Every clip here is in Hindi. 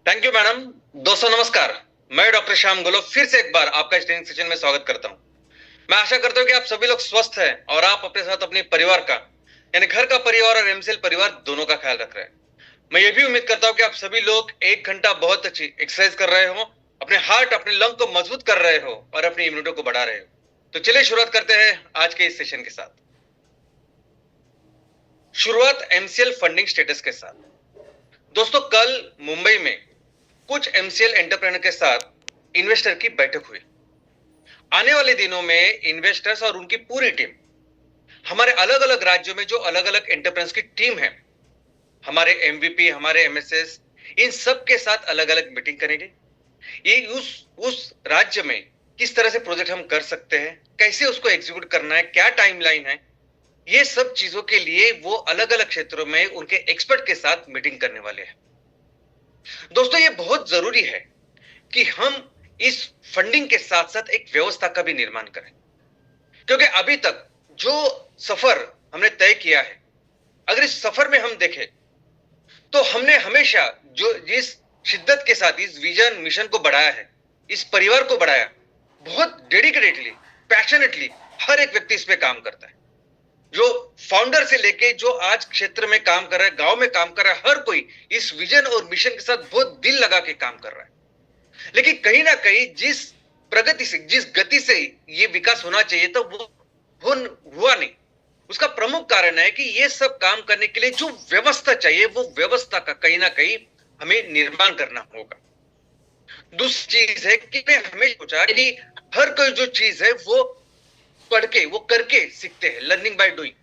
Thank you madam. दोस्तों नमस्कार। मैं डॉक्टर श्याम गोलो फिर से एक बार आपका इस ट्रेनिंग सेशन में स्वागत करता हूं। मैं आशा करता हूं कि आप सभी लोग स्वस्थ हैं और आप अपने साथ अपने परिवार का यानी घर का परिवार और एमसीएल परिवार दोनों का ख्याल रख रहे हैं। मैं ये भी उम्मीद करता हूं कि आप सभी लोग 1 घंटा बहुत अच्छी एक्सरसाइज कर रहे हो, अपने हार्ट अपने लंग को मजबूत कर रहे हो और अपनी इम्यूनिटी को बढ़ा रहे हो। तो चलिए शुरुआत करते हैं आज के इस सेशन के साथ। शुरुआत एमसीएल फंडिंग स्टेटस के साथ। दोस्तों कल मुंबई में कुछ एमसीएल एंटरप्रेन्योर के साथ इन्वेस्टर की बैठक हुई। आने वाले दिनों में इन्वेस्टर्स और उनकी पूरी टीम हमारे अलग अलग राज्यों में जो अलग अलग एंटरप्रेन्योर्स की टीम है, हमारे एमवीपी, हमारे एमएसएस, इन सब के साथ अलग अलग मीटिंग करेंगे। ये उस राज्य में किस तरह से प्रोजेक्ट हम कर सकते हैं, कैसे उसको एग्जीक्यूट करना है, क्या टाइमलाइन है, ये सब चीजों के लिए वो अलग अलग क्षेत्रों में उनके एक्सपर्ट के साथ मीटिंग करने वाले हैं। दोस्तों ये बहुत जरूरी है कि हम इस फंडिंग के साथ साथ एक व्यवस्था का भी निर्माण करें, क्योंकि अभी तक जो सफर हमने तय किया है, अगर इस सफर में हम देखें तो हमने हमेशा जो जिस शिद्दत के साथ इस विजन मिशन को बढ़ाया है, इस परिवार को बढ़ाया, बहुत डेडिकेटेडली, पैशनेटली हर एक व्यक्ति इस पे काम करता है। जो फाउंडर से लेके जो आज क्षेत्र में काम कर रहा है, गांव में काम कर रहा है, हर कोई इस विजन और मिशन के साथ बहुत दिल लगा के काम कर रहा है। लेकिन कहीं ना कहीं जिस प्रगति से, जिस गति से ये विकास होना चाहिए था, वो हुआ नहीं। उसका प्रमुख कारण है कि ये सब काम करने के लिए जो व्यवस्था चाहिए, वो व्यवस्था का कहीं ना कहीं हमें निर्माण करना होगा। दूसरी चीज है कि मैं हमेशा सोचा कि हर कोई जो चीज है वो पढ़ के, वो करके सीखते हैं, लर्निंग बाय डूइंग।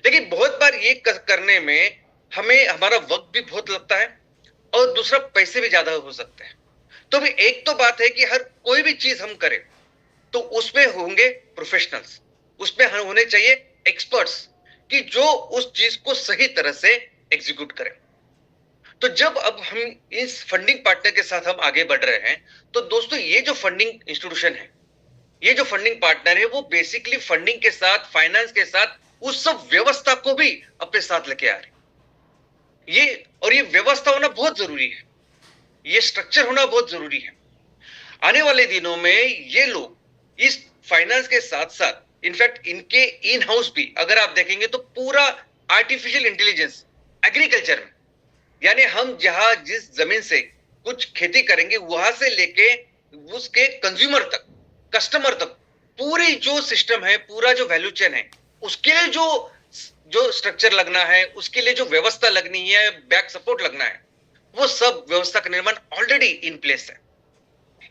लेकिन बहुत बार ये करने में हमें हमारा वक्त भी बहुत लगता है और दूसरा पैसे भी ज्यादा हो सकते हैं। तो भी एक तो बात है कि हर कोई भी चीज हम करें तो उसमें होंगे प्रोफेशनल्स, उसमें होने चाहिए एक्सपर्ट्स कि जो उस चीज को सही तरह से एग्जीक्यूट करें। तो जब अब हम इस फंडिंग पार्टनर के साथ हम आगे बढ़ रहे हैं, तो दोस्तों ये जो फंडिंग इंस्टीट्यूशन है, ये जो फंडिंग पार्टनर है, वो बेसिकली फंडिंग के साथ, फाइनेंस के साथ उस सब व्यवस्था को भी अपने साथ लेके आ रहे। ये व्यवस्था होना बहुत जरूरी है, ये स्ट्रक्चर होना बहुत जरूरी है। आने वाले दिनों में ये लोग इस फाइनेंस के साथ साथ इनफैक्ट इनके इन हाउस भी अगर आप देखेंगे तो पूरा आर्टिफिशियल इंटेलिजेंस एग्रीकल्चर में, यानी हम जहां जिस जमीन से कुछ खेती करेंगे वहां से लेके उसके कंज्यूमर तक, कस्टमर तक, पूरी जो सिस्टम है, पूरा जो वैल्यू चेन है, उसके लिए जो जो स्ट्रक्चर लगना है, उसके लिए जो व्यवस्था लगनी है, बैक सपोर्ट लगना है, वो सब व्यवस्था का निर्माण ऑलरेडी इन प्लेस है।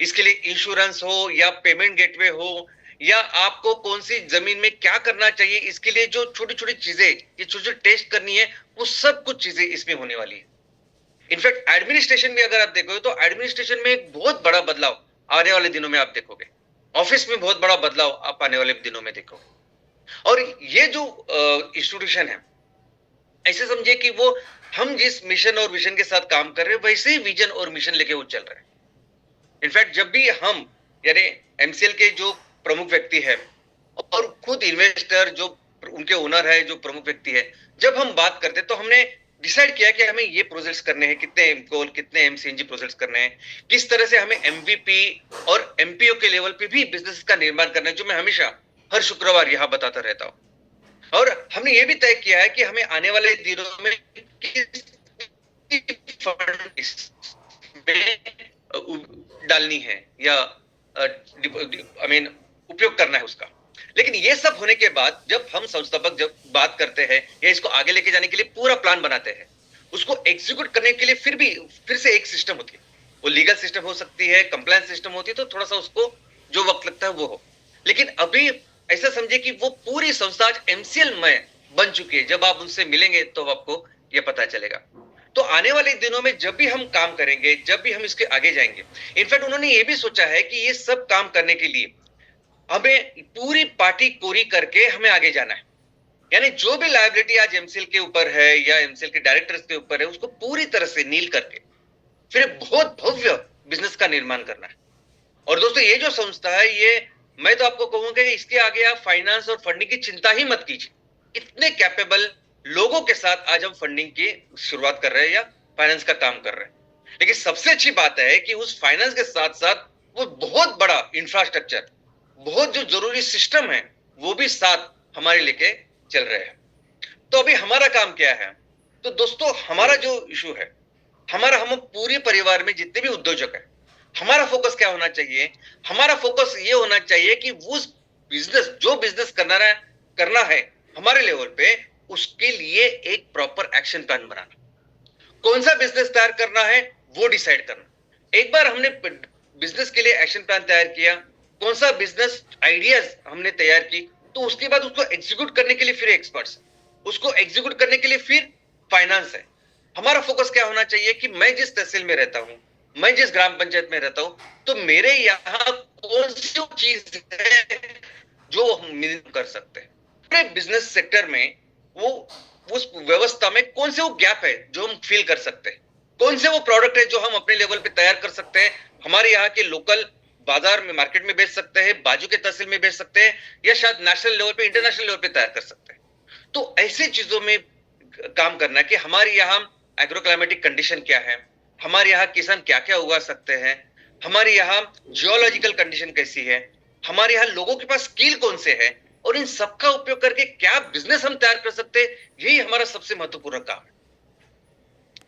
इसके लिए इंश्योरेंस हो या पेमेंट गेटवे हो या आपको कौन सी जमीन में क्या करना चाहिए, इसके लिए जो छोटी छोटी चीजें, ये छोटी छोटी टेस्ट करनी है, वो सब कुछ चीजें इसमें होने वाली है। इनफैक्ट एडमिनिस्ट्रेशन भी अगर आप देखोगे तो एडमिनिस्ट्रेशन में एक बहुत बड़ा बदलाव आने वाले दिनों में आप देखोगे। ऑफिस में बहुत बड़ा बदलाव आप आने वाले दिनों में देखोगे। और ये जो इंस्टीट्यूशन है, ऐसे समझिए कि वो हम जिस मिशन और विजन के साथ काम कर रहे हैं वैसे ही विजन और मिशन लेके वो चल रहे हैं। इनफैक्ट जब भी हम, यानी एमसीएल के जो प्रमुख व्यक्ति है और खुद इन्वेस्टर जो उनके ओनर है, जो प्रमुख व्यक्ति है, जब हम बात करते तो हमने डिसाइड किया कि हमें ये प्रोजेक्ट्स करने हैं, कितने एमकोल, कितने एमसीएनजी प्रोजेक्ट्स करने हैं, किस तरह से हमें एमवीपी और एमपीओ के लेवल पे भी बिजनेस का निर्माण करना है, जो मैं हमेशा हर शुक्रवार यहाँ बताता रहता हूँ। और हमने ये भी तय किया है कि हमें आने वाले दिनों में किस डालनी है या आई मीन उपयोग करना है उसका। लेकिन ये सब होने के बाद जब हम संस्थापक जब बात करते हैं या इसको आगे लेके जाने के लिए पूरा प्लान बनाते हैं, उसको एग्जीक्यूट करने के लिए फिर से एक सिस्टम होती है। वो लीगल सिस्टम हो सकती है, कंप्लायंस सिस्टम होती है, तो थोड़ा सा उसको जो वक्त लगता है वो हो। लेकिन अभी ऐसा समझे कि वो पूरी संस्था आज एमसीएल में बन चुकी है। जब आप उनसे मिलेंगे तो आपको ये पता चलेगा। तो आने वाले दिनों में जब भी हम काम करेंगे, जब भी हम इसके आगे जाएंगे, इनफैक्ट उन्होंने ये भी सोचा है कि ये सब काम करने के लिए हमें पूरी पार्टी कोरी करके हमें आगे जाना है। यानी जो भी लायबिलिटी आज एमसीएल के ऊपर है या एमसीएल के डायरेक्टर्स के ऊपर है, उसको पूरी तरह से नील करके फिर बहुत भव्य बिजनेस का निर्माण करना है। और दोस्तों ये जो संस्था है, ये मैं तो आपको कहूंगा कि इसके आगे आप फाइनेंस और फंडिंग की चिंता ही मत कीजिए। इतने कैपेबल लोगों के साथ आज हम फंडिंग की शुरुआत कर रहे हैं या फाइनेंस का काम कर रहे हैं। लेकिन सबसे अच्छी बात है कि उस फाइनेंस के साथ साथ वो बहुत बड़ा इंफ्रास्ट्रक्चर, बहुत जो जरूरी सिस्टम है, वो भी साथ हमारे लेके चल रहे हैं। तो अभी हमारा काम क्या है? तो दोस्तों, हमारा जो इशू है, हम पूरे परिवार में जितने भी उद्योजक हैं, हमारा फोकस क्या होना चाहिए? हमारा फोकस ये होना चाहिए कि उस जो बिजनेस करना है हमारे लेवल पे, उसके लिए एक प्रॉपर एक्शन प्लान बनाना। कौन सा बिजनेस तैयार करना है वो डिसाइड करना। एक बार हमने बिजनेस के लिए एक्शन प्लान तैयार किया, कौन सा बिजनेस आइडियाज हमने तैयार की, तो उसके बाद उसको एग्जीक्यूट करने के लिए फिर एक्सपर्ट्स, उसको एग्जीक्यूट करने के लिए फिर फाइनेंस है। हमारा फोकस क्या होना चाहिए कि मैं जिस तहसील में रहता हूं, मैं जिस ग्राम पंचायत में रहता हूं, तो मेरे यहाँ कौन सी चीज है जो हम मिल कर सकते हैं। पूरे बिजनेस सेक्टर में वो उस व्यवस्था में कौन से वो गैप है जो हम फील कर सकते हैं, कौन से वो प्रोडक्ट है जो हम अपने लेवल पे तैयार कर सकते हैं, हमारे यहाँ के लोकल बाजार में, मार्केट में बेच सकते हैं, बाजू के तहसील में बेच सकते हैं, या शायद नेशनल लेवल पे, इंटरनेशनल लेवल पे तैयार कर सकते हैं। तो ऐसी चीजों में काम करना कि हमारे यहाँ एग्रो क्लाइमेटिक कंडीशन क्या है, हमारे यहाँ किसान क्या क्या उगा सकते हैं, हमारे यहाँ जियोलॉजिकल कंडीशन कैसी है, हमारे यहाँ लोगों के पास स्किल कौन से है, और इन सबका उपयोग करके क्या बिजनेस हम तैयार कर सकते हैं, यही हमारा सबसे महत्वपूर्ण काम है।